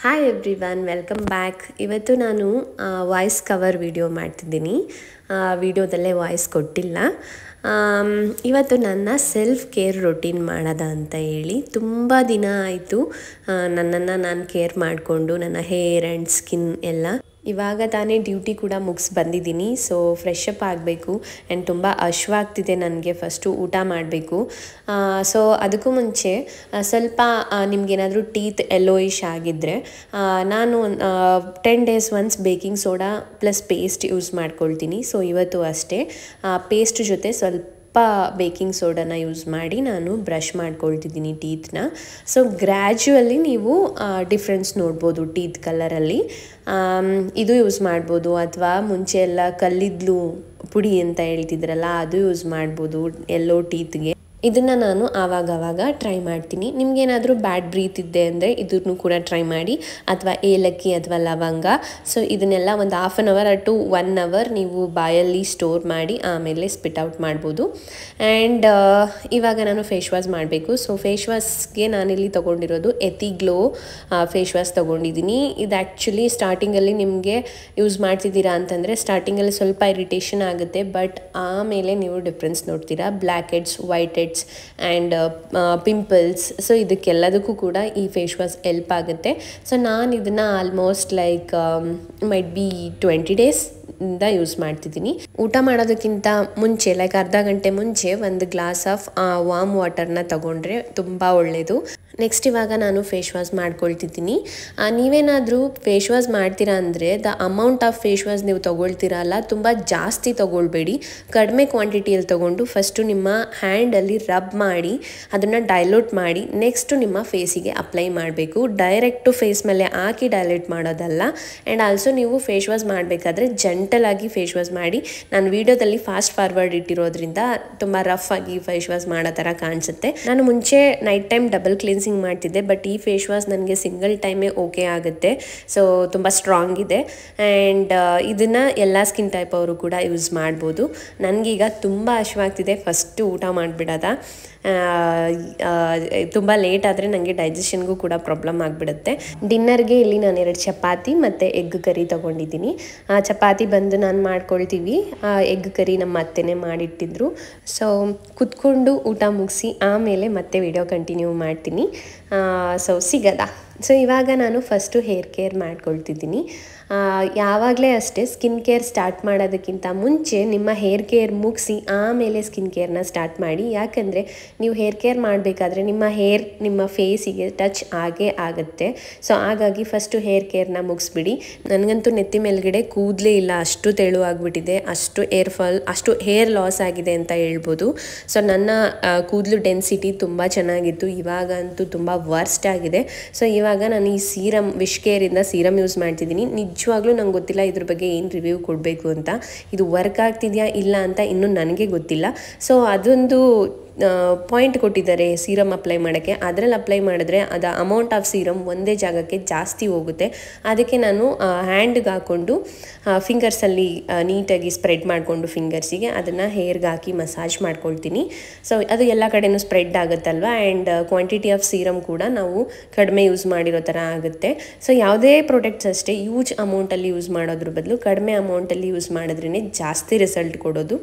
Hi everyone, welcome back. ಇವತ್ತು ನಾನು voice cover video ಮಾಡ್ತಿದ್ದೀನಿ. ವಿಡಿಯೋದಲ್ಲೇ ವಾಯ್ಸ್ ಕೊಟ್ಟಿಲ್ಲ. ಇವತ್ತು ನನ್ನ ಸೆಲ್ಫ್ ಕೇರ್ ರೊಟೀನ್ ಮಾಡೋದ ಅಂತ ಹೇಳಿ ತುಂಬ ದಿನ ಆಯಿತು ನನ್ನನ್ನು ನಾನು ಕೇರ್ ಮಾಡಿಕೊಂಡು ನನ್ನ ಹೇರ್ ಆ್ಯಂಡ್ ಸ್ಕಿನ್ ಎಲ್ಲ. ಇವಾಗ ತಾನೇ ಡ್ಯೂಟಿ ಕೂಡ ಮುಗಿಸಿ ಬಂದಿದ್ದೀನಿ. ಸೊ ಫ್ರೆಶ್ ಅಪ್ ಆಗಬೇಕು ಆ್ಯಂಡ್ ತುಂಬ ಹಶ್ವಾಗ್ತಿದೆ ನನಗೆ. ಫಸ್ಟು ಊಟ ಮಾಡಬೇಕು. ಸೊ ಅದಕ್ಕೂ ಮುಂಚೆ ಸ್ವಲ್ಪ ನಿಮಗೇನಾದರೂ ಟೀತ್ ಎಲ್ಲೋಯಿಶ್ ಆಗಿದ್ದರೆ ನಾನು 10 days once baking soda plus paste use ಮಾಡ್ಕೊಳ್ತೀನಿ. ಸೊ ಇವತ್ತು ಅಷ್ಟೇ ಪೇಸ್ಟ್ ಜೊತೆ ಸ್ವಲ್ಪ ಬೇಕಿಂಗ್ ಸೋಡಾನ ಯೂಸ್ ಮಾಡಿ ನಾನು ಬ್ರಷ್ ಮಾಡ್ಕೊಳ್ತಿದ್ದೀನಿ ಟೀತ್ನ. ಸೊ ಗ್ರ್ಯಾಜುವಲಿ ನೀವು ಡಿಫ್ರೆನ್ಸ್ ನೋಡ್ಬೋದು ಟೀತ್ ಕಲರಲ್ಲಿ. ಇದು ಯೂಸ್ ಮಾಡ್ಬೋದು, ಅಥವಾ ಮುಂಚೆ ಎಲ್ಲ ಕಲ್ಲಿದ್ಲು ಪುಡಿ ಅಂತ ಹೇಳ್ತಿದ್ರಲ್ಲ ಅದು ಯೂಸ್ ಮಾಡ್ಬೋದು ಎಲ್ಲೋ ಟೀತ್ಗೆ. ಇದನ್ನು ನಾನು ಆವಾಗವಾಗ ಟ್ರೈ ಮಾಡ್ತೀನಿ. ನಿಮಗೇನಾದರೂ ಬ್ಯಾಡ್ ಬ್ರೀತ್ ಇದ್ದೆ ಅಂದರೆ ಇದನ್ನು ಕೂಡ ಟ್ರೈ ಮಾಡಿ, ಅಥವಾ ಏಲಕ್ಕಿ ಅಥವಾ ಲವಂಗ. ಸೊ ಇದನ್ನೆಲ್ಲ ಒಂದು 1/2 hour to 1 hour ನೀವು ಬಾಯಲ್ಲಿ ಸ್ಟೋರ್ ಮಾಡಿ ಆಮೇಲೆ ಸ್ಪಿಟ್ ಔಟ್ ಮಾಡ್ಬೋದು. ಆ್ಯಂಡ್ ಇವಾಗ ನಾನು ಫೇಸ್ ವಾಶ್ ಮಾಡಬೇಕು. ಸೊ ಫೇಸ್ ವಾಶ್ಗೆ ನಾನಿಲ್ಲಿ ತೊಗೊಂಡಿರೋದು ಎಥಿಗ್ಲೋ ಫೇಸ್ ವಾಶ್ ತೊಗೊಂಡಿದ್ದೀನಿ. ಇದು ಆ್ಯಕ್ಚುಲಿ ಸ್ಟಾರ್ಟಿಂಗಲ್ಲಿ ನಿಮಗೆ ಯೂಸ್ ಮಾಡ್ತಿದ್ದೀರಾ ಅಂತಂದರೆ ಸ್ಟಾರ್ಟಿಂಗಲ್ಲಿ ಸ್ವಲ್ಪ ಇರಿಟೇಷನ್ ಆಗುತ್ತೆ, ಬಟ್ ಆಮೇಲೆ ನೀವು ಡಿಫ್ರೆನ್ಸ್ ನೋಡ್ತೀರಾ. Black heads, white heads and pimples, so ಇದಕ್ಕೆಲ್ಲದಕ್ಕೂ ಕೂಡ ಈ ಫೇಸ್ ವಾಶ್ ಹೆಲ್ಪ್ ಆಗುತ್ತೆ. ಸೊ ನಾನು ಇದನ್ನು almost like might be 20 days ಇಂದ ಯೂಸ್ ಮಾಡ್ತಿದ್ದೀನಿ. ಊಟ ಮಾಡೋದಕ್ಕಿಂತ ಮುಂಚೆ ಲೈಕ್ ಅರ್ಧ ಗಂಟೆ ಮುಂಚೆ ಒಂದು ಗ್ಲಾಸ್ ಆಫ್ ವಾಮ್ ವಾಟರ್ನ ತಗೊಂಡ್ರೆ ತುಂಬ ಒಳ್ಳೆಯದು. ನೆಕ್ಸ್ಟ್ ಇವಾಗ ನಾನು ಫೇಸ್ ವಾಶ್ ಮಾಡ್ಕೊಳ್ತಿದ್ದೀನಿ. ನೀವೇನಾದರೂ ಫೇಸ್ ವಾಶ್ ಮಾಡ್ತೀರಾ ಅಂದರೆ the amount of face wash ನೀವು ತೊಗೊಳ್ತೀರಲ್ಲ ತುಂಬ ಜಾಸ್ತಿ ತೊಗೊಳ್ಬೇಡಿ. ಕಡಿಮೆ ಕ್ವಾಂಟಿಟಿಯಲ್ಲಿ ತೊಗೊಂಡು ಫಸ್ಟು ನಿಮ್ಮ ಹ್ಯಾಂಡಲ್ಲಿ ರಬ್ ಮಾಡಿ ಅದನ್ನು ಡೈಲ್ಯೂಟ್ ಮಾಡಿ ನೆಕ್ಸ್ಟು ನಿಮ್ಮ ಫೇಸಿಗೆ ಅಪ್ಲೈ ಮಾಡಬೇಕು. ಡೈರೆಕ್ಟು ಫೇಸ್ ಮೇಲೆ ಹಾಕಿ ಡೈಲ್ಯೂಟ್ ಮಾಡೋದಲ್ಲ. ಆ್ಯಂಡ್ ಆಲ್ಸೋ ನೀವು ಫೇಸ್ ವಾಶ್ ಮಾಡಬೇಕಾದ್ರೆ ಜೆಂಟಲಾಗಿ ಫೇಸ್ ವಾಶ್ ಮಾಡಿ. ನಾನು ವಿಡಿಯೋದಲ್ಲಿ ಫಾಸ್ಟ್ ಫಾರ್ವರ್ಡ್ ಇಟ್ಟಿರೋದ್ರಿಂದ ತುಂಬ ರಫ್ ಆಗಿ ಫೇಸ್ ವಾಶ್ ಮಾಡೋ ಥರ ಕಾಣಿಸುತ್ತೆ. ನಾನು ಮುಂಚೆ ನೈಟ್ ಟೈಮ್ ಡಬಲ್ ಕ್ಲೀನ್ಸಿಂಗ್ ಮಾಡ್ತಿದ್ದೆ, ಬಟ್ ಈ ಫೇಸ್ ವಾಶ್ ನನಗೆ ಸಿಂಗಲ್ ಟೈಮೇ ಓಕೆ ಆಗುತ್ತೆ. ಸೊ ತುಂಬ ಸ್ಟ್ರಾಂಗ್ ಇದೆ ಆ್ಯಂಡ್ ಇದನ್ನು ಎಲ್ಲ ಸ್ಕಿನ್ ಟೈಪ್ ಅವರು ಕೂಡ ಯೂಸ್ ಮಾಡ್ಬೋದು. ನನಗೀಗ ತುಂಬ ಹಶ್ವಾಗ್ತಿದೆ, ಫಸ್ಟು ಊಟ ಮಾಡಿಬಿಡೋದ. ತುಂಬ ಲೇಟ್ ಆದರೆ ನನಗೆ ಡೈಜೆಷನ್ಗೂ ಕೂಡ ಪ್ರಾಬ್ಲಮ್ ಆಗಿಬಿಡುತ್ತೆ. ಡಿನ್ನರ್ಗೆ ಇಲ್ಲಿ ನಾನು 2 ಚಪಾತಿ ಮತ್ತು ಎಗ್ ಕರಿ ತೊಗೊಂಡಿದ್ದೀನಿ. ಚಪಾತಿ ಬಂದು ನಾನು ಮಾಡ್ಕೊಳ್ತೀವಿ, ಎಗ್ ಕರಿ ನಮ್ಮ ಅತ್ತೆನೇ ಮಾಡಿಟ್ಟಿದ್ರು. ಸೊ ಕುತ್ಕೊಂಡು ಊಟ ಮುಗಿಸಿ ಆಮೇಲೆ ಮತ್ತೆ ವಿಡಿಯೋ ಕಂಟಿನ್ಯೂ ಮಾಡ್ತೀನಿ. ಸೊ ಸಿಗದ. ಸೊ ಇವಾಗ ನಾನು ಫಸ್ಟು ಹೇರ್ ಕೇರ್ ಮಾಡ್ಕೊಳ್ತಿದ್ದೀನಿ. ಯಾವಾಗಲೇ ಅಷ್ಟೇ ಸ್ಕಿನ್ ಕೇರ್ ಸ್ಟಾರ್ಟ್ ಮಾಡೋದಕ್ಕಿಂತ ಮುಂಚೆ ನಿಮ್ಮ ಹೇರ್ ಕೇರ್ ಮುಗಿಸಿ ಆಮೇಲೆ ಸ್ಕಿನ್ ಕೇರ್ನ ಸ್ಟಾರ್ಟ್ ಮಾಡಿ. ಯಾಕಂದರೆ ನೀವು ಹೇರ್ ಕೇರ್ ಮಾಡಬೇಕಾದ್ರೆ ನಿಮ್ಮ ಹೇರ್ ನಿಮ್ಮ ಫೇಸಿಗೆ ಟಚ್ ಆಗೇ ಆಗುತ್ತೆ. ಸೊ ಹಾಗಾಗಿ ಫಸ್ಟು ಹೇರ್ ಕೇರ್ನ ಮುಗಿಸ್ಬಿಡಿ. ನನಗಂತೂ ನೆತ್ತಿ ಮೇಲ್ಗಡೆ ಕೂದಲೇ ಇಲ್ಲ, ಅಷ್ಟು ತೆಳು ಆಗಿಬಿಟ್ಟಿದೆ, ಅಷ್ಟು ಅಷ್ಟು ಹೇರ್ ಲಾಸ್ ಆಗಿದೆ ಅಂತ ಹೇಳ್ಬೋದು. ಸೊ ನನ್ನ ಕೂದಲು ಡೆನ್ಸಿಟಿ ತುಂಬ ಚೆನ್ನಾಗಿತ್ತು, ಇವಾಗಂತೂ ತುಂಬ ವರ್ಸ್ಟ್ ಆಗಿದೆ. ಸೊ ಇವಾಗ ನಾನು ಈ ಸೀರಮ್ ವಿಶ್ ಕೇರಿಂದ ಸೀರಮ್ ಯೂಸ್ ಮಾಡ್ತಿದ್ದೀನಿ. ನಿಜವಾಗ್ಲೂ ನಂಗೆ ಗೊತ್ತಿಲ್ಲ ಇದ್ರ ಬಗ್ಗೆ ಏನು ರಿವ್ಯೂ ಕೊಡಬೇಕು ಅಂತ. ಇದು ವರ್ಕ್ ಆಗ್ತಿದೆಯಾ ಇಲ್ಲ ಅಂತ ಇನ್ನೂ ನನಗೆ ಗೊತ್ತಿಲ್ಲ. ಸೊ ಅದೊಂದು ಪಾಯಿಂಟ್ ಕೊಟ್ಟಿದ್ದಾರೆ ಸೀರಮ್ ಅಪ್ಲೈ ಮಾಡೋಕ್ಕೆ. ಅದರಲ್ಲಿ ಅಪ್ಲೈ ಮಾಡಿದ್ರೆ ಅದು ಅಮೌಂಟ್ ಆಫ್ ಸೀರಮ್ ಒಂದೇ ಜಾಗಕ್ಕೆ ಜಾಸ್ತಿ ಹೋಗುತ್ತೆ. ಅದಕ್ಕೆ ನಾನು ಹ್ಯಾಂಡ್ಗೆ ಹಾಕ್ಕೊಂಡು ಫಿಂಗರ್ಸಲ್ಲಿ ನೀಟಾಗಿ ಸ್ಪ್ರೆಡ್ ಮಾಡಿಕೊಂಡು ಫಿಂಗರ್ಸಿಗೆ ಅದನ್ನು ಹೇರ್ಗೆ ಹಾಕಿ ಮಸಾಜ್ ಮಾಡ್ಕೊಳ್ತೀನಿ. ಸೊ ಅದು ಎಲ್ಲ ಕಡೆಯೂ ಸ್ಪ್ರೆಡ್ ಆಗುತ್ತಲ್ವ. ಆ್ಯಂಡ್ ಕ್ವಾಂಟಿಟಿ ಆಫ್ ಸೀರಮ್ ಕೂಡ ನಾವು ಕಡಿಮೆ ಯೂಸ್ ಮಾಡಿರೋ ಥರ ಆಗುತ್ತೆ. ಸೊ ಯಾವುದೇ ಪ್ರಾಡಕ್ಟ್ಸ್ ಅಷ್ಟೇ ಯೂಜ್ ಅಮೌಂಟಲ್ಲಿ ಯೂಸ್ ಮಾಡೋದ್ರ ಬದಲು ಕಡಿಮೆ ಅಮೌಂಟಲ್ಲಿ ಯೂಸ್ ಮಾಡಿದ್ರೇ ಜಾಸ್ತಿ ರಿಸಲ್ಟ್ ಕೊಡೋದು.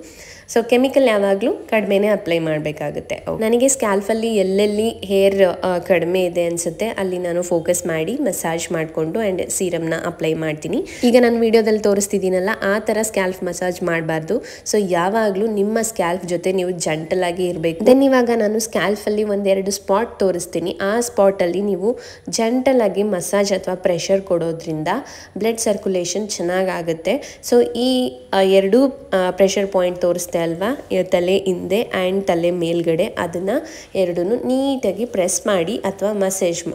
ಸೊ ಕೆಮಿಕಲ್ ಯಾವಾಗಲೂ ಕಡಿಮೆನೇ ಅಪ್ಲೈ ಮಾಡಬೇಕಾಗುತ್ತೆ. ನನಗೆ ಸ್ಕ್ಯಾಲ್ಫಲ್ಲಿ ಎಲ್ಲೆಲ್ಲಿ ಹೇರ್ ಕಡಿಮೆ ಇದೆ ಅನಿಸುತ್ತೆ ಅಲ್ಲಿ ನಾನು ಫೋಕಸ್ ಮಾಡಿ ಮಸಾಜ್ ಮಾಡಿಕೊಂಡು ಆ್ಯಂಡ್ ಸೀರಮ್ನ ಅಪ್ಲೈ ಮಾಡ್ತೀನಿ. ಈಗ ನಾನು ವಿಡಿಯೋದಲ್ಲಿ ತೋರಿಸ್ತಿದ್ದೀನಲ್ಲ ಆ ಥರ ಸ್ಕ್ಯಾಲ್ಫ್ ಮಸಾಜ್ ಮಾಡಬಾರ್ದು. ಸೊ ಯಾವಾಗಲೂ ನಿಮ್ಮ ಸ್ಕ್ಯಾಲ್ಫ್ ಜೊತೆ ನೀವು ಜಂಟಲಾಗಿ ಇರಬೇಕು. ದೆನ್ ಇವಾಗ ನಾನು ಸ್ಕ್ಯಾಲ್ಫಲ್ಲಿ 1-2 ಸ್ಪಾಟ್ ತೋರಿಸ್ತೀನಿ. ಆ ಸ್ಪಾಟಲ್ಲಿ ನೀವು ಜಂಟಲಾಗಿ ಮಸಾಜ್ ಅಥವಾ ಪ್ರೆಷರ್ ಕೊಡೋದ್ರಿಂದ ಬ್ಲಡ್ ಸರ್ಕ್ಯುಲೇಷನ್ ಚೆನ್ನಾಗಾಗುತ್ತೆ. ಸೊ ಈ 2 ಪ್ರೆಷರ್ ಪಾಯಿಂಟ್ ತೋರಿಸ್ತಾ ಅಲ್ವಾ, ತಲೆ ಹಿಂದೆ ಆ್ಯಂಡ್ ತಲೆ ಮೇಲ್ಗಡೆ, ಅದನ್ನು 2 ನೀಟಾಗಿ ಪ್ರೆಸ್ ಮಾಡಿ ಅಥವಾ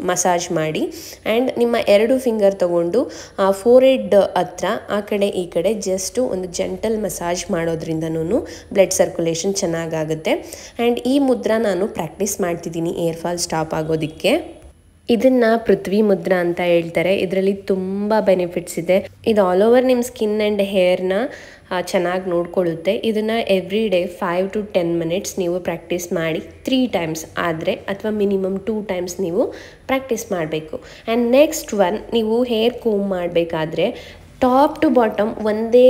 ಮಸಾಜ್ ಮಾಡಿ. ಆ್ಯಂಡ್ ನಿಮ್ಮ 2 ಫಿಂಗರ್ ತೊಗೊಂಡು ಫೋರ್ಹೆಡ್ ಹತ್ರ ಆ ಕಡೆ ಈ ಕಡೆ ಜಸ್ಟು ಒಂದು ಜೆಂಟಲ್ ಮಸಾಜ್ ಮಾಡೋದ್ರಿಂದನೂ ಬ್ಲಡ್ ಸರ್ಕ್ಯುಲೇಷನ್ ಚೆನ್ನಾಗಾಗುತ್ತೆ. ಆ್ಯಂಡ್ ಈ ಮುದ್ರ ನಾನು ಪ್ರಾಕ್ಟೀಸ್ ಮಾಡ್ತಿದ್ದೀನಿ ಏರ್ ಫಾಲ್ ಸ್ಟಾಪ್ ಆಗೋದಕ್ಕೆ. ಇದನ್ನು ಪೃಥ್ವಿ ಮುದ್ರಾ ಅಂತ ಹೇಳ್ತಾರೆ. ಇದರಲ್ಲಿ ತುಂಬ ಬೆನಿಫಿಟ್ಸ್ ಇದೆ. ಇದು ಆಲ್ ಓವರ್ ನಿಮ್ಮ ಸ್ಕಿನ್ ಆ್ಯಂಡ್ ಹೇರ್ನ ಚೆನ್ನಾಗಿ ನೋಡ್ಕೊಳ್ಳುತ್ತೆ. ಇದನ್ನು ಎವ್ರಿ ಡೇ 5 to 10 minutes ನೀವು ಪ್ರಾಕ್ಟೀಸ್ ಮಾಡಿ 3 times ಆದರೆ ಅಥವಾ ಮಿನಿಮಮ್ 2 times ನೀವು ಪ್ರಾಕ್ಟೀಸ್ ಮಾಡಬೇಕು. ಆ್ಯಂಡ್ ನೆಕ್ಸ್ಟ್ ಒನ್, ನೀವು ಹೇರ್ ಕೂಮ್ ಮಾಡಬೇಕಾದ್ರೆ ಟಾಪ್ ಟು ಬಾಟಮ್ ಒಂದೇ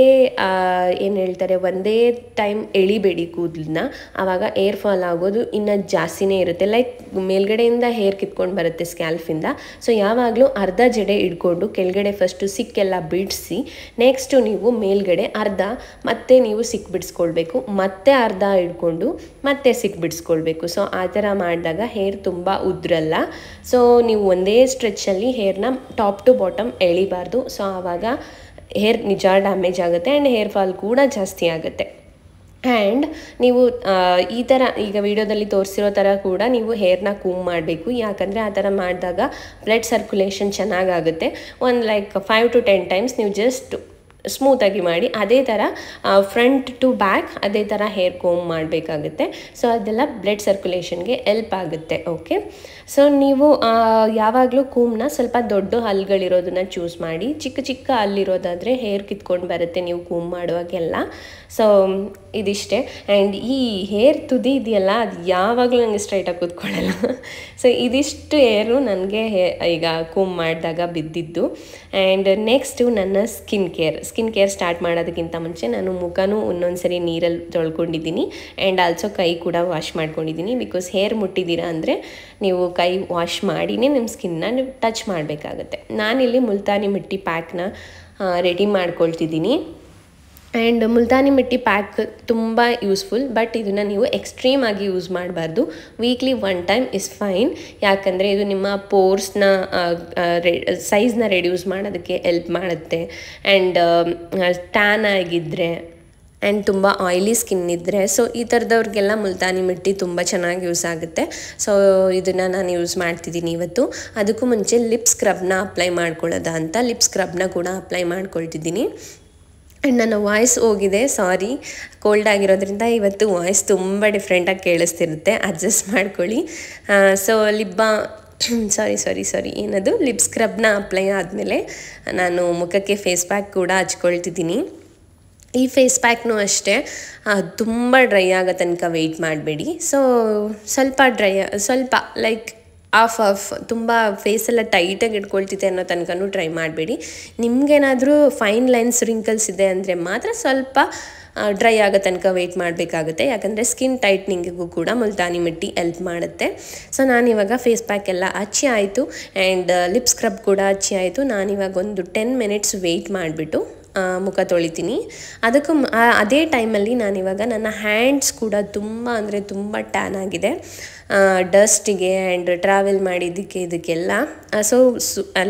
ಏನು ಹೇಳ್ತಾರೆ ಒಂದೇ ಟೈಮ್ ಎಳಿಬೇಡಿ ಕೂದಲನ್ನ, ಆವಾಗ ಏರ್ ಫಾಲ್ ಆಗೋದು ಇನ್ನೂ ಜಾಸ್ತಿನೇ ಇರುತ್ತೆ. ಲೈಕ್ ಮೇಲ್ಗಡೆಯಿಂದ ಹೇರ್ ಕಿತ್ಕೊಂಡು ಬರುತ್ತೆ ಸ್ಕ್ಯಾಲ್ಫಿಂದ. ಸೊ ಯಾವಾಗಲೂ ಅರ್ಧ ಜಡೆ ಇಟ್ಕೊಂಡು ಕೆಳಗಡೆ ಫಸ್ಟು ಸಿಕ್ಕೆಲ್ಲ ಬಿಡಿಸಿ, ನೆಕ್ಸ್ಟು ನೀವು ಮೇಲ್ಗಡೆ ಅರ್ಧ ಮತ್ತೆ ನೀವು ಸಿಕ್ ಬಿಡಿಸ್ಕೊಳ್ಬೇಕು, ಮತ್ತೆ ಅರ್ಧ ಇಟ್ಕೊಂಡು ಮತ್ತೆ ಸಿಕ್ ಬಿಡಿಸ್ಕೊಳ್ಬೇಕು. ಸೊ ಆ ಥರ ಮಾಡಿದಾಗ ಹೇರ್ ತುಂಬ ಉದ್ರಲ್ಲ. ಸೊ ನೀವು ಒಂದೇ ಸ್ಟ್ರೆಚ್ಚಲ್ಲಿ ಹೇರ್ನ ಟಾಪ್ ಟು ಬಾಟಮ್ ಎಳಿಬಾರ್ದು. ಸೊ ಆವಾಗ ಹೇರ್ ನಿಜ ಡ್ಯಾಮೇಜ್ ಆಗುತ್ತೆ ಆ್ಯಂಡ್ ಹೇರ್ ಫಾಲ್ ಕೂಡ ಜಾಸ್ತಿ ಆಗುತ್ತೆ. ಆ್ಯಂಡ್ ನೀವು ಈ ಥರ ಈಗ ವಿಡಿಯೋದಲ್ಲಿ ತೋರಿಸಿರೋ ಥರ ಕೂಡ ನೀವು ಹೇರ್ನ ಕೂಮ್ ಮಾಡಬೇಕು. ಯಾಕಂದರೆ ಆ ಥರ ಮಾಡಿದಾಗ ಬ್ಲಡ್ ಸರ್ಕ್ಯುಲೇಷನ್ ಚೆನ್ನಾಗಾಗುತ್ತೆ. ಒಂದು ಲೈಕ್ 5 to 10 times ನೀವು ಜಸ್ಟ್ ಸ್ಮೂತಾಗಿ ಮಾಡಿ. ಅದೇ ಥರ ಫ್ರಂಟ್ ಟು ಬ್ಯಾಕ್ ಅದೇ ಥರ ಹೇರ್ ಕೋಮ್ ಮಾಡಬೇಕಾಗುತ್ತೆ. ಸೊ ಅದೆಲ್ಲ ಬ್ಲಡ್ ಸರ್ಕ್ಯುಲೇಷನ್ಗೆ ಎಲ್ಪ್ ಆಗುತ್ತೆ. ಓಕೆ, ಸೊ ನೀವು ಯಾವಾಗಲೂ ಕೂಮ್ನ ಸ್ವಲ್ಪ ದೊಡ್ಡ ಹಲ್ಲುಗಳಿರೋದನ್ನ ಚೂಸ್ ಮಾಡಿ. ಚಿಕ್ಕ ಚಿಕ್ಕ ಹಲ್ಲಿರೋದಾದರೆ ಹೇರ್ ಕಿತ್ಕೊಂಡು ಬರುತ್ತೆ ನೀವು ಕೂಮ್ ಮಾಡುವಾಗೆಲ್ಲ. ಸೊ ಇದಿಷ್ಟೇ. ಆ್ಯಂಡ್ ಈ ಹೇರ್ ತುದಿ ಇದೆಯಲ್ಲ, ಅದು ಯಾವಾಗಲೂ ನನಗೆ ಸ್ಟ್ರೈಟಾಗಿ ಕೂತ್ಕೊಳ್ಳಲ್ಲ. ಸೊ ಇದಿಷ್ಟು ಹೇರು ನನಗೆ ಈಗ ಕೂಮ್ ಮಾಡಿದಾಗ ಬಿದ್ದಿದ್ದು. ಆ್ಯಂಡ್ ನೆಕ್ಸ್ಟು ನನ್ನ ಸ್ಕಿನ್ ಕೇರ್ ಸ್ಟಾರ್ಟ್ ಮಾಡೋದಕ್ಕಿಂತ ಮುಂಚೆ ನಾನು ಮುಖನೂ ಒಂದೊಂದ್ಸರಿ ನೀರಲ್ಲಿ ತೊಳ್ಕೊಂಡಿದ್ದೀನಿ ಆ್ಯಂಡ್ ಆಲ್ಸೋ ಕೈ ಕೂಡ ವಾಶ್ ಮಾಡ್ಕೊಂಡಿದ್ದೀನಿ. ಬಿಕಾಸ್ ಹೇರ್ ಮುಟ್ಟಿದ್ದೀರಾ ಅಂದರೆ ನೀವು ಕೈ ವಾಶ್ ಮಾಡಿನೇ ನಿಮ್ಮ ಸ್ಕಿನ್ನ ನೀವು ಟಚ್ ಮಾಡಬೇಕಾಗತ್ತೆ. ನಾನಿಲ್ಲಿ ಮುಲ್ತಾನಿ ಮಿಟ್ಟಿ ಪ್ಯಾಕ್ನ ರೆಡಿ ಮಾಡ್ಕೊಳ್ತಿದ್ದೀನಿ. ಆ್ಯಂಡ್ ಮುಲ್ತಾನಿ ಮಿಟ್ಟಿ ಪ್ಯಾಕ್ ತುಂಬ ಯೂಸ್ಫುಲ್, ಬಟ್ ಇದನ್ನು ನೀವು ಎಕ್ಸ್ಟ್ರೀಮ್ ಆಗಿ ಯೂಸ್ ಮಾಡಬಾರ್ದು. Weekly 1 time is fine. ಯಾಕಂದರೆ ಇದು ನಿಮ್ಮ ಪೋರ್ಸ್ನ ಸೈಜ್ನ ರೆಡ್ಯೂಸ್ ಮಾಡೋದಕ್ಕೆ ಎಲ್ಪ್ ಮಾಡುತ್ತೆ. ಆ್ಯಂಡ್ ಟ್ಯಾನ್ ಆಗಿದ್ದರೆ ಆ್ಯಂಡ್ ತುಂಬ ಆಯಿಲಿ ಸ್ಕಿನ್ ಇದ್ದರೆ, ಸೊ ಈ ಥರದವ್ರಿಗೆಲ್ಲ ಮುಲ್ತಾನಿ ಮಿಟ್ಟಿ ತುಂಬ ಚೆನ್ನಾಗಿ ಯೂಸ್ ಆಗುತ್ತೆ. ಸೊ ಇದನ್ನು ನಾನು ಯೂಸ್ ಮಾಡ್ತಿದ್ದೀನಿ ಇವತ್ತು. ಅದಕ್ಕೂ ಮುಂಚೆ ಲಿಪ್ ಸ್ಕ್ರಬ್ನ ಅಪ್ಲೈ ಮಾಡ್ಕೊಳ್ಳೋದ ಅಂತ ಲಿಪ್ ಸ್ಕ್ರಬ್ನ ಕೂಡ ಅಪ್ಲೈ ಮಾಡ್ಕೊಳ್ತಿದ್ದೀನಿ. ಆ್ಯಂಡ್ ನನ್ನ ವಾಯ್ಸ್ ಹೋಗಿದೆ, ಸಾರಿ. ಕೋಲ್ಡ್ ಆಗಿರೋದ್ರಿಂದ ಇವತ್ತು ವಾಯ್ಸ್ ತುಂಬ ಡಿಫ್ರೆಂಟಾಗಿ ಕೇಳಿಸ್ತಿರುತ್ತೆ, ಅಡ್ಜಸ್ಟ್ ಮಾಡ್ಕೊಳ್ಳಿ. ಸೊ ಏನದು ಲಿಪ್ ಸ್ಕ್ರಬ್ನ ಅಪ್ಲೈ ಆದಮೇಲೆ ನಾನು ಮುಖಕ್ಕೆ ಫೇಸ್ ಪ್ಯಾಕ್ ಕೂಡ ಹಚ್ಕೊಳ್ತಿದ್ದೀನಿ. ಈ ಫೇಸ್ ಪ್ಯಾಕ್ನೂ ಅಷ್ಟೇ ತುಂಬ ಡ್ರೈ ಆಗೋ ತನಕ ವೆಯ್ಟ್ ಮಾಡಬೇಡಿ. ಸೊ ಸ್ವಲ್ಪ ಲೈಕ್ ಆಫ್ ತುಂಬ ಫೇಸೆಲ್ಲ ಟೈಟಾಗಿ ಇಟ್ಕೊಳ್ತಿದೆ ಅನ್ನೋ ತನಕನೂ ಟ್ರೈ ಮಾಡಬೇಡಿ. ನಿಮಗೇನಾದರೂ ಫೈನ್ ಲೈನ್ಸ್ ರಿಂಕಲ್ಸ್ ಇದೆ ಅಂದರೆ ಮಾತ್ರ ಸ್ವಲ್ಪ ಡ್ರೈ ಆಗೋ ತನಕ ವೆಯ್ಟ್ ಮಾಡಬೇಕಾಗುತ್ತೆ. ಯಾಕಂದರೆ ಸ್ಕಿನ್ ಟೈಟ್ನಿಂಗಿಗೂ ಕೂಡ ಮುಲ್ತಾನಿ ಮಿಟ್ಟಿ ಎಲ್ಪ್ ಮಾಡುತ್ತೆ. ಸೊ ನಾನಿವಾಗ ಫೇಸ್ ಪ್ಯಾಕ್ ಎಲ್ಲ ಹಚ್ಚಿ ಆಯಿತು ಆ್ಯಂಡ್ ಲಿಪ್ ಸ್ಕ್ರಬ್ ಕೂಡ ಹಚ್ಚಿ ಆಯಿತು. ನಾನಿವಾಗ ಒಂದು 10 minutes ವೆಯ್ಟ್ ಮಾಡಿಬಿಟ್ಟು ಮುಖ ತೊಳಿತೀನಿ. ಅದಕ್ಕೂ ಅದೇ ಟೈಮಲ್ಲಿ ನಾನಿವಾಗ ನನ್ನ ಹ್ಯಾಂಡ್ಸ್ ಕೂಡ ತುಂಬ ಟ್ಯಾನ್ ಆಗಿದೆ ಡಸ್ಟಿಗೆ ಆ್ಯಂಡ್ ಟ್ರಾವೆಲ್ ಮಾಡಿದ್ದಕ್ಕೆ ಇದಕ್ಕೆಲ್ಲ. ಸೊ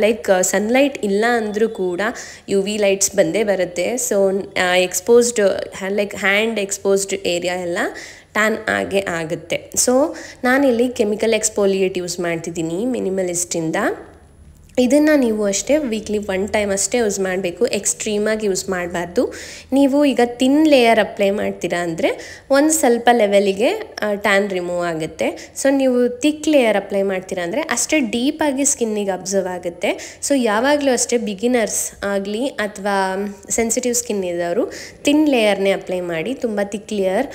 ಲೈಕ್ ಸನ್ಲೈಟ್ ಇಲ್ಲ ಅಂದರೂ ಕೂಡ UV ಲೈಟ್ಸ್ ಬಂದೇ ಬರುತ್ತೆ. So exposed like hand exposed area ಎಲ್ಲ ಟ್ಯಾನ್ ಆಗೇ ಆಗುತ್ತೆ. ಸೊ ನಾನಿಲ್ಲಿ ಕೆಮಿಕಲ್ ಎಕ್ಸ್ಫೋಲಿಯೇಟ್ ಯೂಸ್ ಮಾಡ್ತಿದ್ದೀನಿ ಮಿನಿಮಲಿಸ್ಟಿಂದ. ಇದನ್ನು ನೀವು ಅಷ್ಟೇ ವೀಕ್ಲಿ 1 time ಅಷ್ಟೇ ಯೂಸ್ ಮಾಡಬೇಕು. ಎಕ್ಸ್ಟ್ರೀಮಾಗಿ ಯೂಸ್ ಮಾಡಬಾರ್ದು. ನೀವು ಈಗ ತಿನ್ ಲೇಯರ್ ಅಪ್ಲೈ ಮಾಡ್ತೀರಾ ಅಂದರೆ ಒಂದು ಸ್ವಲ್ಪ ಲೆವೆಲಿಗೆ ಟ್ಯಾನ್ ರಿಮೂವ್ ಆಗುತ್ತೆ. ಸೊ ನೀವು ಥಿಕ್ ಲೇಯರ್ ಅಪ್ಲೈ ಮಾಡ್ತೀರಾ ಅಂದರೆ ಅಷ್ಟೇ ಡೀಪಾಗಿ ಸ್ಕಿನ್ನಿಗೆ ಅಬ್ಸರ್ವ್ ಆಗುತ್ತೆ. ಸೊ ಯಾವಾಗಲೂ ಅಷ್ಟೇ ಬಿಗಿನರ್ಸ್ ಆಗಲಿ ಅಥವಾ ಸೆನ್ಸಿಟಿವ್ ಸ್ಕಿನ್ ಇದ್ದವರು ತಿನ್ ಲೇಯರ್ನೇ ಅಪ್ಲೈ ಮಾಡಿ. ತುಂಬ ಥಿಕ್ ಲೇಯರ್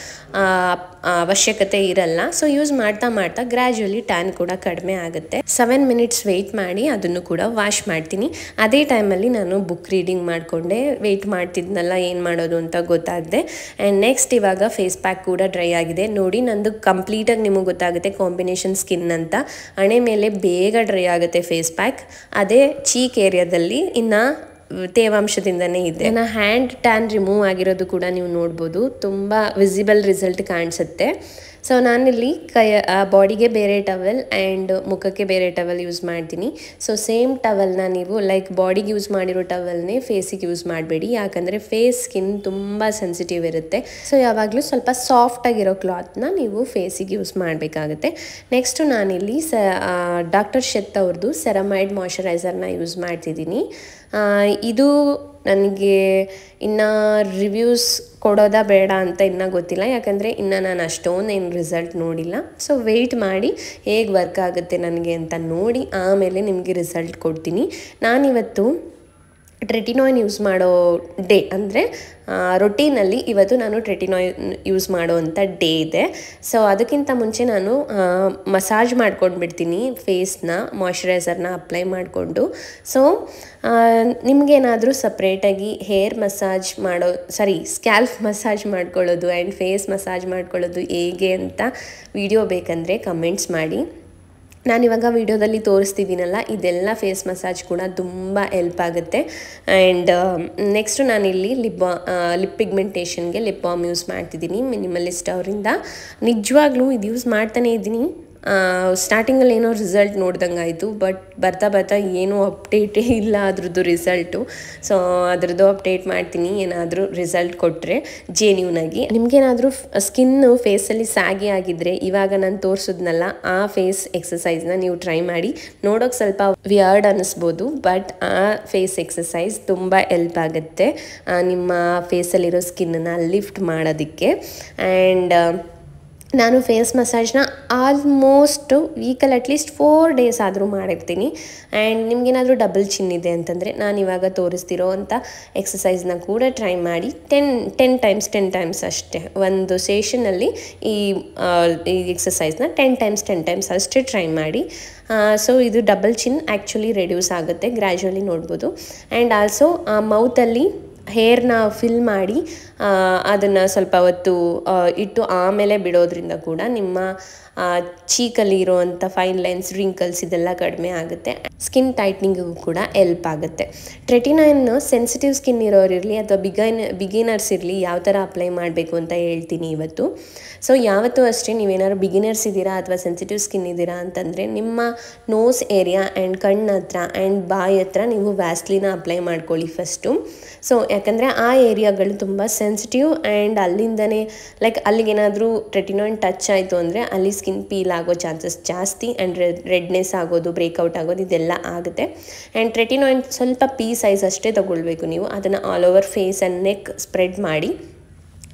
ಅವಶ್ಯಕತೆ ಇರಲ್ಲ. ಸೊ ಯೂಸ್ ಮಾಡ್ತಾ ಗ್ರ್ಯಾಜುವಲಿ ಟ್ಯಾನ್ ಕೂಡ ಕಡಿಮೆ ಆಗುತ್ತೆ. 7 minutes ವೆಯ್ಟ್ ಮಾಡಿ ಅದನ್ನು ಕೂಡ ವಾಶ್ ಮಾಡ್ತೀನಿ. ಅದೇ ಟೈಮಲ್ಲಿ ನಾನು ಬುಕ್ ರೀಡಿಂಗ್ ಮಾಡಿಕೊಂಡೆ. ವೆಯ್ಟ್ ಮಾಡ್ತಿದ್ನಲ್ಲ ಏನು ಮಾಡೋದು ಅಂತ ಗೊತ್ತಾಗದೆ. ಆ್ಯಂಡ್ ನೆಕ್ಸ್ಟ್ ಇವಾಗ ಫೇಸ್ ಪ್ಯಾಕ್ ಕೂಡ ಡ್ರೈ ಆಗಿದೆ. ನೋಡಿ ನಂದು ಕಂಪ್ಲೀಟಾಗಿ ನಿಮಗೆ ಗೊತ್ತಾಗುತ್ತೆ ಕಾಂಬಿನೇಷನ್ ಸ್ಕಿನ್ ಅಂತ. ಹಣೆ ಮೇಲೆ ಬೇಗ ಡ್ರೈ ಆಗುತ್ತೆ ಫೇಸ್ ಪ್ಯಾಕ್. ಅದೇ ಚೀಕ್ ಏರಿಯಾದಲ್ಲಿ ಇನ್ನು ತೇವಾಂಶದಿಂದನೇ ಇದೆ. ನನ್ನ ಹ್ಯಾಂಡ್ ಟ್ಯಾನ್ ರಿಮೂವ್ ಆಗಿರೋದು ಕೂಡ ನೀವು ನೋಡ್ಬೋದು. ತುಂಬ ವಿಸಿಬಲ್ ರಿಸಲ್ಟ್ ಕಾಣಿಸುತ್ತೆ. ಸೊ ನಾನಿಲ್ಲಿ ಬಾಡಿಗೆ ಬೇರೆ ಟವಲ್ ಆ್ಯಂಡ್ ಮುಖಕ್ಕೆ ಬೇರೆ ಟವಲ್ ಯೂಸ್ ಮಾಡ್ತೀನಿ. ಸೊ ಸೇಮ್ ಟವಲ್ನ ನೀವು ಲೈಕ್ ಬಾಡಿಗೆ ಯೂಸ್ ಮಾಡಿರೋ ಟವಲ್ನೇ ಫೇಸಿಗೆ ಯೂಸ್ ಮಾಡಬೇಡಿ. ಯಾಕಂದರೆ ಫೇಸ್ ಸ್ಕಿನ್ ತುಂಬ ಸೆನ್ಸಿಟಿವ್ ಇರುತ್ತೆ. ಸೊ ಯಾವಾಗಲೂ ಸ್ವಲ್ಪ ಸಾಫ್ಟಾಗಿರೋ ಕ್ಲಾತ್ನ ನೀವು ಫೇಸಿಗೆ ಯೂಸ್ ಮಾಡಬೇಕಾಗುತ್ತೆ. ನೆಕ್ಸ್ಟು ನಾನಿಲ್ಲಿ ಡಾಕ್ಟರ್ ಶೆತ್ ಅವ್ರದ್ದು ಸೆರಮೈಡ್ ಮಾಯ್ಶ್ಚರೈಸರ್ನ ಯೂಸ್ ಮಾಡ್ತಿದ್ದೀನಿ. ಇದು ನನಗೆ ಇನ್ನು ರಿವ್ಯೂಸ್ ಕೊಡೋದಾ ಬೇಡ ಅಂತ ಇನ್ನೂ ಗೊತ್ತಿಲ್ಲ, ಯಾಕಂದರೆ ಇನ್ನು ನಾನು ಅಷ್ಟೊಂದು ಏನು ರಿಸಲ್ಟ್ ನೋಡಿಲ್ಲ. ಸೊ ವೆಯ್ಟ್ ಮಾಡಿ ಹೇಗೆ ವರ್ಕ್ ಆಗುತ್ತೆ ನನಗೆ ಅಂತ ನೋಡಿ ಆಮೇಲೆ ನಿಮಗೆ ರಿಸಲ್ಟ್ ಕೊಡ್ತೀನಿ. ನಾನಿವತ್ತು ಟ್ರೆಟಿನಾಯ್ನ್ ಯೂಸ್ ಮಾಡೋ ಡೇ ಅಂದರೆ ರೊಟೀನಲ್ಲಿ ಇವತ್ತು ನಾನು ಟ್ರೆಟಿನಾಯ್ನ್ ಯೂಸ್ ಮಾಡೋವಂಥ ಡೇ ಇದೆ. ಸೊ ಅದಕ್ಕಿಂತ ಮುಂಚೆ ನಾನು ಮಸಾಜ್ ಮಾಡ್ಕೊಂಡು ಬಿಡ್ತೀನಿ ಫೇಸ್ನ, ಮಾಯ್ಶ್ಚರೈಸರ್ನ ಅಪ್ಲೈ ಮಾಡಿಕೊಂಡು. ಸೊ ನಿಮಗೇನಾದರೂ ಸಪ್ರೇಟಾಗಿ ಹೇರ್ ಮಸಾಜ್ ಸ್ಕ್ಯಾಲ್ಪ್ ಮಸಾಜ್ ಮಾಡ್ಕೊಳ್ಳೋದು ಆ್ಯಂಡ್ ಫೇಸ್ ಮಸಾಜ್ ಮಾಡ್ಕೊಳ್ಳೋದು ಹೇಗೆ ಅಂತ ವಿಡಿಯೋ ಬೇಕಂದರೆ ಕಮೆಂಟ್ಸ್ ಮಾಡಿ. ನಾನಿವಾಗ ವಿಡಿಯೋದಲ್ಲಿ ತೋರಿಸ್ತಿದ್ದೀನಲ್ಲ, ಇದೆಲ್ಲ ಫೇಸ್ ಮಸಾಜ್ ಕೂಡ ತುಂಬ ಹೆಲ್ಪ್ ಆಗುತ್ತೆ. ಆ್ಯಂಡ್ ನೆಕ್ಸ್ಟು ನಾನಿಲ್ಲಿ ಲಿಪ್ ಪಿಗ್ಮೆಂಟೇಷನ್ಗೆ ಲಿಪ್ ಬಾಮ್ ಯೂಸ್ ಮಾಡ್ತಿದ್ದೀನಿ ಮಿನಿಮಲಿಸ್ಟ್ ಅವರಿಂದ. ನಿಜವಾಗ್ಲೂ ಇದು ಯೂಸ್ ಮಾಡ್ತಾನೇ ಇದ್ದೀನಿ. ಸ್ಟಾರ್ಟಿಂಗಲ್ಲಿ ಏನೋ ರಿಸಲ್ಟ್ ನೋಡ್ದಂಗೆ ಆಯಿತು, ಬಟ್ ಬರ್ತಾ ಏನೂ ಅಪ್ಡೇಟೇ ಇಲ್ಲ ಅದ್ರದ್ದು ರಿಸಲ್ಟು. ಸೊ ಅದ್ರದ್ದು ಅಪ್ಡೇಟ್ ಮಾಡ್ತೀನಿ ಏನಾದರೂ ರಿಸಲ್ಟ್ ಕೊಟ್ಟರೆ ಜೆನ್ಯೂನಾಗಿ. ನಿಮಗೇನಾದರೂ ಸ್ಕಿನ್ನು ಫೇಸಲ್ಲಿ ಸ್ಯಾಗಿ ಆಗಿದ್ದರೆ ಇವಾಗ ನಾನು ತೋರಿಸಿದ್ನಲ್ಲ ಆ ಫೇಸ್ ಎಕ್ಸಸೈಸ್ನ ನೀವು ಟ್ರೈ ಮಾಡಿ. ನೋಡೋಕೆ ಸ್ವಲ್ಪ ವಿಯರ್ಡ್ ಅನ್ನಿಸ್ಬೋದು, ಬಟ್ ಆ ಫೇಸ್ ಎಕ್ಸಸೈಸ್ ತುಂಬ ಹೆಲ್ಪ್ ಆಗುತ್ತೆ ನಿಮ್ಮ ಫೇಸಲ್ಲಿರೋ ಸ್ಕಿನ್ನನ್ನು ಲಿಫ್ಟ್ ಮಾಡೋದಕ್ಕೆ. ಆ್ಯಂಡ್ ನಾನು ಫೇಸ್ ಮಸಾಜ್ನ ಆಲ್ಮೋಸ್ಟ್ ವೀಕಲ್ಲಿ ಅಟ್ಲೀಸ್ಟ್ 4 ಡೇಸ್ ಆದರೂ ಮಾಡಿರ್ತೀನಿ. ಆ್ಯಂಡ್ ನಿಮಗೇನಾದರೂ ಡಬಲ್ ಚಿನ್ ಇದೆ ಅಂತಂದರೆ ನಾನು ಇವಾಗ ತೋರಿಸ್ತಿರೋ ಅಂಥ ಎಕ್ಸಸೈಸ್ನ ಕೂಡ ಟ್ರೈ ಮಾಡಿ. 10 ಟೈಮ್ಸ್ ಅಷ್ಟೇ ಒಂದು ಸೆಷನಲ್ಲಿ ಈ ಎಕ್ಸಸೈಸ್ನ 10 ಟೈಮ್ಸ್ ಅಷ್ಟೇ ಟ್ರೈ ಮಾಡಿ. ಸೊ ಇದು ಡಬಲ್ ಚಿನ್ ಆ್ಯಕ್ಚುಲಿ ರೆಡ್ಯೂಸ್ ಆಗುತ್ತೆ, ಗ್ರ್ಯಾಜುವಲಿ ನೋಡ್ಬೋದು. ಆ್ಯಂಡ್ ಆಲ್ಸೋ ಮೌತಲ್ಲಿ ಹೇರ್ನ ಫಿಲ್ ಮಾಡಿ ಅದನ್ನು ಸ್ವಲ್ಪ ಹೊತ್ತು ಇಟ್ಟು ಆಮೇಲೆ ಬಿಡೋದ್ರಿಂದ ಕೂಡ ನಿಮ್ಮ ಚೀಕಲ್ಲಿ ಇರೋವಂಥ ಫೈನ್ ಲೈನ್ಸ್, ರಿಂಕಲ್ಸ್ ಇದೆಲ್ಲ ಕಡಿಮೆ ಆಗುತ್ತೆ. ಸ್ಕಿನ್ ಟೈಟ್ನಿಂಗಿಗೂ ಕೂಡ ಹೆಲ್ಪ್ ಆಗುತ್ತೆ. ಟ್ರೆಟಿನಾಯ್ನ್ ಸೆನ್ಸಿಟಿವ್ ಸ್ಕಿನ್ ಇರೋರಿರಲಿ ಅಥವಾ ಬಿಗಿನರ್ಸ್ ಇರಲಿ ಯಾವ ಥರ ಅಪ್ಲೈ ಮಾಡಬೇಕು ಅಂತ ಹೇಳ್ತೀನಿ ಇವತ್ತು. ಸೊ ಯಾವತ್ತೂ ಅಷ್ಟೇ ನೀವೇನಾದ್ರು ಬಿಗಿನರ್ಸ್ ಇದ್ದೀರಾ ಅಥವಾ ಸೆನ್ಸಿಟಿವ್ ಸ್ಕಿನ್ ಇದ್ದೀರಾ ಅಂತಂದರೆ ನಿಮ್ಮ ನೋಸ್ ಏರಿಯಾ ಆ್ಯಂಡ್ ಕಣ್ಣು ಹತ್ರ ಆ್ಯಂಡ್ ಬಾಯಿ ಹತ್ರ ನೀವು ವ್ಯಾಸ್ಲಿನ ಅಪ್ಲೈ ಮಾಡ್ಕೊಳ್ಳಿ ಫಸ್ಟು. ಸೊ ಯಾಕಂದರೆ ಆ ಏರಿಯಾಗಳು ತುಂಬ ಸೆನ್ಸಿಟಿವ್ ಆ್ಯಂಡ್ ಅಲ್ಲಿಂದನೇ ಅಲ್ಲಿಗೇನಾದರೂ ಟ್ರೆಟಿನಾಯ್ನ್ ಟಚ್ ಆಯಿತು ಅಂದರೆ ಅಲ್ಲಿ ಸ್ಕಿನ್ ಪೀಲ್ ಆಗೋ ಚಾನ್ಸಸ್ ಜಾಸ್ತಿ ಆ್ಯಂಡ್ ರೆಡ್ನೆಸ್ ಆಗೋದು, ಬ್ರೇಕ್ಔಟ್ ಆಗೋದು ಇದೆಲ್ಲ ಆಗುತ್ತೆ. ಆ್ಯಂಡ್ ಟ್ರೆಟಿನಾಯ್ನ್ ಸ್ವಲ್ಪ ಪೀ ಸೈಜ್ ಅಷ್ಟೇ ತೊಗೊಳ್ಬೇಕು ನೀವು. ಅದನ್ನು all over face and neck spread ಮಾಡಿ.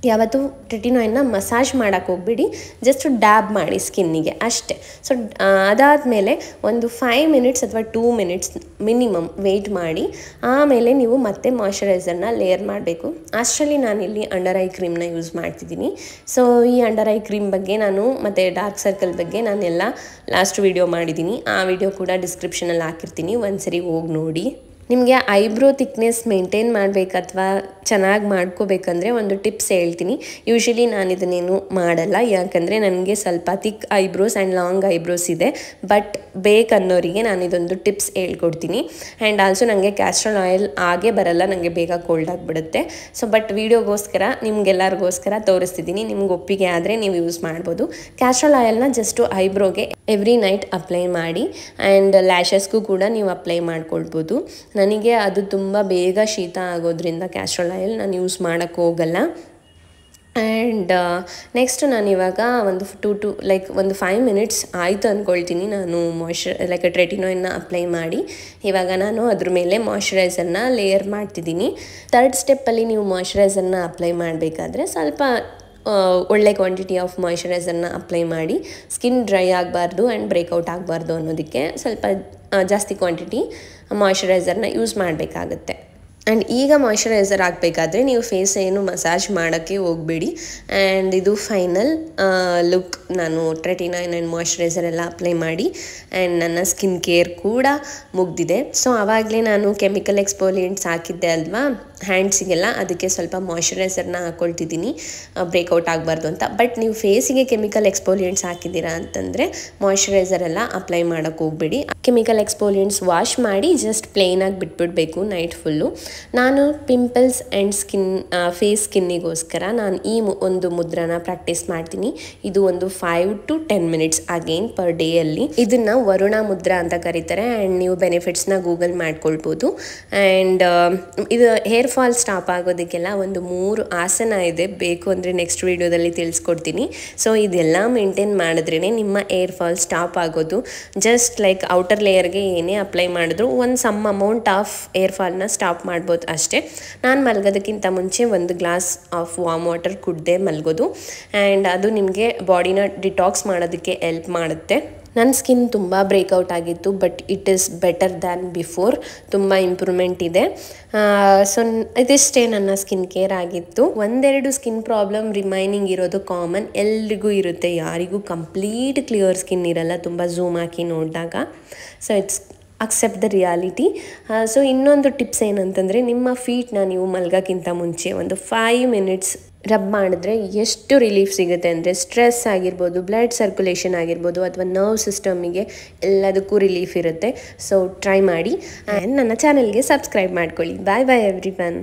ಯಾವತ್ತು ಟ್ರೆಟಿನಾಯ್ನ ಮಸಾಜ್ ಮಾಡೋಕ್ಕೆ ಹೋಗ್ಬಿಡಿ, ಜಸ್ಟ್ ಡ್ಯಾಬ್ ಮಾಡಿ ಸ್ಕಿನ್ನಿಗೆ ಅಷ್ಟೇ. ಸೊ ಅದಾದಮೇಲೆ ಒಂದು 5 ಮಿನಿಟ್ಸ್ ಅಥವಾ 2 ಮಿನಿಟ್ಸ್ ಮಿನಿಮಮ್ ವೆಯ್ಟ್ ಮಾಡಿ ಆಮೇಲೆ ನೀವು ಮತ್ತೆ ಮಾಯ್ಶ್ಚರೈಸರ್ನ ಲೇಯರ್ ಮಾಡಬೇಕು. ಅಷ್ಟರಲ್ಲಿ ನಾನಿಲ್ಲಿ ಅಂಡರ್ ಐ ಕ್ರೀಮ್ನ ಯೂಸ್ ಮಾಡ್ತಿದ್ದೀನಿ. ಸೊ ಈ ಅಂಡರ್ ಐ ಕ್ರೀಮ್ ಬಗ್ಗೆ ಮತ್ತು ಡಾರ್ಕ್ ಸರ್ಕಲ್ ಬಗ್ಗೆ ನಾನೆಲ್ಲ ಲಾಸ್ಟ್ ವಿಡಿಯೋ ಮಾಡಿದ್ದೀನಿ. ಆ ವಿಡಿಯೋ ಕೂಡ ಡಿಸ್ಕ್ರಿಪ್ಷನಲ್ಲಿ ಹಾಕಿರ್ತೀನಿ, ಒಂದ್ಸರಿ ಹೋಗಿ ನೋಡಿ. ನಿಮಗೆ ಐಬ್ರೋ ಥಿಕ್ನೆಸ್ ಮೇಂಟೈನ್ ಮಾಡಬೇಕು ಅಥವಾ ಚೆನ್ನಾಗಿ ಮಾಡ್ಕೋಬೇಕಂದ್ರೆ ಒಂದು ಟಿಪ್ಸ್ ಹೇಳ್ತೀನಿ. ಯೂಶ್ವಲಿ ನಾನು ಇದನ್ನೇನು ಮಾಡಲ್ಲ, ಯಾಕಂದರೆ ನನಗೆ ಸ್ವಲ್ಪ thick eyebrows and long eyebrows ಇದೆ. ಬಟ್ ಬೇಕನ್ನೋರಿಗೆ ನಾನು ಇದೊಂದು ಟಿಪ್ಸ್ ಹೇಳ್ಕೊಡ್ತೀನಿ. ಆ್ಯಂಡ್ ಆಲ್ಸೋ ನನಗೆ ಕ್ಯಾಸ್ಟ್ರಾಲ್ ಆಯಿಲ್ ಆಗೇ ಬರಲ್ಲ, ನನಗೆ ಬೇಗ ಕೋಲ್ಡ್ ಆಗಿಬಿಡುತ್ತೆ. ಸೊ ಬಟ್ ವೀಡಿಯೋಗೋಸ್ಕರ ನಿಮ್ಗೆಲ್ಲರಿಗೋಸ್ಕರ ತೋರಿಸ್ತಿದ್ದೀನಿ. ನಿಮ್ಗೆ ಒಪ್ಪಿಗೆ ಆದರೆ ನೀವು ಯೂಸ್ ಮಾಡ್ಬೋದು. ಕ್ಯಾಸ್ಟ್ರಾಲ್ ಆಯಿಲ್ನ ಜಸ್ಟು ಐಬ್ರೋಗೆ ಎವ್ರಿ ನೈಟ್ ಅಪ್ಲೈ ಮಾಡಿ ಆ್ಯಂಡ್ ಲ್ಯಾಶಸ್ಗೂ ಕೂಡ ನೀವು ಅಪ್ಲೈ ಮಾಡ್ಕೊಳ್ಬೋದು. ನನಗೆ ಅದು ತುಂಬ ಬೇಗ ಶೀತ ಆಗೋದ್ರಿಂದ ಕ್ಯಾಸ್ಟ್ರಾಲ್ ಆಯಿಲ್ ನಾನು ಯೂಸ್ ಮಾಡೋಕ್ಕೆ ಹೋಗಲ್ಲ. ಆ್ಯಂಡ್ ನೆಕ್ಸ್ಟ್ ನಾನಿವಾಗ ಒಂದು 5 ಮಿನಿಟ್ಸ್ ಆಯಿತು ಅಂದ್ಕೊಳ್ತೀನಿ ನಾನು ಟ್ರೆಟಿನಾಯ್ನ ಅಪ್ಲೈ ಮಾಡಿ. ಇವಾಗ ನಾನು ಅದ್ರ ಮೇಲೆ ಮಾಯ್ಶ್ಚರೈಸರ್ನ ಲೇಯರ್ ಮಾಡ್ತಿದ್ದೀನಿ. 3rd ಸ್ಟೆಪ್ಪಲ್ಲಿ ನೀವು ಮಾಯ್ಶ್ಚರೈಸರ್ನ ಅಪ್ಲೈ ಮಾಡಬೇಕಾದ್ರೆ ಸ್ವಲ್ಪ ಒಳ್ಳೆ ಕ್ವಾಂಟಿಟಿ ಆಫ್ ಮಾಯ್ಶ್ಚರೈಸರ್ನ ಅಪ್ಲೈ ಮಾಡಿ. ಸ್ಕಿನ್ ಡ್ರೈ ಆಗಬಾರ್ದು ಆ್ಯಂಡ್ ಬ್ರೇಕ್ಔಟ್ ಆಗಬಾರ್ದು ಅನ್ನೋದಕ್ಕೆ ಸ್ವಲ್ಪ ಜಾಸ್ತಿ ಕ್ವಾಂಟಿಟಿ ಮಾಯ್ಶ್ಚರೈಸರ್ನ ಯೂಸ್ ಮಾಡಬೇಕಾಗತ್ತೆ. ಆ್ಯಂಡ್ ಈಗ ಮಾಯ್ಶ್ಚರೈಸರ್ ಹಾಕಬೇಕಾದ್ರೆ ನೀವು ಫೇಸ್ ಏನು ಮಸಾಜ್ ಮಾಡೋಕ್ಕೆ ಹೋಗಬೇಡಿ. ಆ್ಯಂಡ್ ಇದು ಫೈನಲ್ ಲುಕ್. ನಾನು ಟ್ರೆಟಿನಾಯ್ನ್ ಆ್ಯಂಡ್ ಮಾಯ್ಶ್ಚರೈಸರ್ ಎಲ್ಲ ಅಪ್ಲೈ ಮಾಡಿ ಆ್ಯಂಡ್ ನನ್ನ ಸ್ಕಿನ್ ಕೇರ್ ಕೂಡ ಮುಗ್ದಿದೆ. ಸೊ ಆವಾಗಲೇ ನಾನು ಕೆಮಿಕಲ್ ಎಕ್ಸ್ಫೋಲಿಯೆಂಟ್ಸ್ ಹಾಕಿದ್ದೆ ಅಲ್ವಾ ಹ್ಯಾಂಡ್ಸಿಗೆಲ್ಲ, ಅದಕ್ಕೆ ಸ್ವಲ್ಪ ಮಾಯ್ಶ್ಚರೈಸರ್ನ ಹಾಕ್ಕೊಳ್ತಿದ್ದೀನಿ ಬ್ರೇಕ್ಔಟ್ ಆಗಬಾರ್ದು ಅಂತ. ಬಟ್ ನೀವು ಫೇಸಿಗೆ ಕೆಮಿಕಲ್ ಎಕ್ಸ್ಫೋಲಿಯೆಂಟ್ಸ್ ಹಾಕಿದ್ದೀರಾ ಅಂತಂದರೆ ಮಾಯ್ಶ್ಚರೈಸರ್ ಎಲ್ಲ ಅಪ್ಲೈ ಮಾಡೋಕ್ಕೆ ಹೋಗಬೇಡಿ. ಕೆಮಿಕಲ್ ಎಕ್ಸ್ಫೋಲಿಯೆಂಟ್ಸ್ ವಾಶ್ ಮಾಡಿ ಜಸ್ಟ್ ಪ್ಲೇನಾಗಿ ಬಿಟ್ಬಿಡಬೇಕು ನೈಟ್ ಫುಲ್ಲು. ನಾನು ಪಿಂಪಲ್ಸ್ ಆ್ಯಂಡ್ ಫೇಸ್ ಸ್ಕಿನ್ನಿಗೋಸ್ಕರ ನಾನು ಈ ಒಂದು ಮುದ್ರನ ಪ್ರಾಕ್ಟೀಸ್ ಮಾಡ್ತೀನಿ. ಇದು ಒಂದು 5 to 10 ಮಿನಿಟ್ಸ್ ಅಗೇನ್ ಪರ್ ಡೇಯಲ್ಲಿ. ಇದನ್ನು ವರುಣ ಮುದ್ರಾ ಅಂತ ಕರೀತಾರೆ ಆ್ಯಂಡ್ ನೀವು ಬೆನಿಫಿಟ್ಸ್ನ ಗೂಗಲ್ ಮಾಡ್ಕೊಳ್ಬೋದು. ಆ್ಯಂಡ್ ಇದು ಹೇರ್ ಫಾಲ್ ಸ್ಟಾಪ್ ಆಗೋದಕ್ಕೆಲ್ಲ ಒಂದು 3 ಆಸನ ಇದೆ, ಬೇಕು ಅಂದರೆ ನೆಕ್ಸ್ಟ್ ವೀಡಿಯೋದಲ್ಲಿ ತಿಳಿಸ್ಕೊಡ್ತೀನಿ. ಸೊ ಇದೆಲ್ಲ ಮೇಂಟೈನ್ ಮಾಡಿದ್ರೇ ನಿಮ್ಮ ಹೇರ್ ಫಾಲ್ ಸ್ಟಾಪ್ ಆಗೋದು. ಜಸ್ಟ್ ಔಟರ್ ಲೇಯರ್ಗೆ ಏನೇ ಅಪ್ಲೈ ಮಾಡಿದ್ರು ಒಂದು ಸಮ್ ಅಮೌಂಟ್ ಆಫ್ ಹೇರ್ ಫಾಲ್ನ ಸ್ಟಾಪ್ ಮಾಡ್ಬೋದು ಅಷ್ಟೇ. ನಾನು ಮಲಗೋದಕ್ಕಿಂತ ಮುಂಚೆ ಒಂದು ಗ್ಲಾಸ್ ಆಫ್ ವಾಮ್ ವಾಟರ್ ಕುಡ್ದೆ ಮಲಗೋದು. ಆ್ಯಂಡ್ ಅದು ನಿಮಗೆ ಬಾಡಿನ ಡಿಟಾಕ್ಸ್ ಮಾಡೋದಕ್ಕೆ ಹೆಲ್ಪ್ ಮಾಡುತ್ತೆ. ನನ್ನ ಸ್ಕಿನ್ ತುಂಬ ಬ್ರೇಕ್ಔಟ್ ಆಗಿತ್ತು, but it is better than before. ತುಂಬ ಇಂಪ್ರೂವ್ಮೆಂಟ್ ಇದೆ. ಸೊ ಇದಿಷ್ಟೇ ನನ್ನ ಸ್ಕಿನ್ ಕೇರ್ ಆಗಿತ್ತು. ಒಂದೆರಡು ಸ್ಕಿನ್ ಪ್ರಾಬ್ಲಮ್ ರಿಮೈನಿಂಗ್ ಇರೋದು ಕಾಮನ್, ಎಲ್ರಿಗೂ ಇರುತ್ತೆ, ಯಾರಿಗೂ ಕಂಪ್ಲೀಟ್ ಕ್ಲಿಯರ್ ಸ್ಕಿನ್ ಇರಲ್ಲ ತುಂಬ ಝೂಮ್ ಹಾಕಿ ನೋಡಿದಾಗ. So it's accept the reality. So ಇನ್ನೊಂದು ಟಿಪ್ಸ್ ಏನಂತಂದರೆ, ನಿಮ್ಮ ಫೀಟ್ನ ನೀವು ಮಲ್ಗೋಕ್ಕಿಂತ ಮುಂಚೆ ಒಂದು 5 ಮಿನಿಟ್ಸ್ ರಬ್ ಮಾಡಿದ್ರೆ ಎಷ್ಟು ರಿಲೀಫ್ ಸಿಗುತ್ತೆ ಅಂದರೆ, ಸ್ಟ್ರೆಸ್ ಆಗಿರ್ಬೋದು, ಬ್ಲಡ್ ಸರ್ಕ್ಯುಲೇಷನ್ ಆಗಿರ್ಬೋದು, ಅಥವಾ ನರ್ವ್ ಸಿಸ್ಟಮಿಗೆ ಎಲ್ಲದಕ್ಕೂ ರಿಲೀಫ್ ಇರುತ್ತೆ. ಸೊ ಟ್ರೈ ಮಾಡಿ ಆ್ಯಂಡ್ ನನ್ನ ಚಾನಲ್ಗೆ ಸಬ್ಸ್ಕ್ರೈಬ್ ಮಾಡ್ಕೊಳ್ಳಿ. ಬಾಯ್ ಬಾಯ್ ಎವ್ರಿ ಒನ್.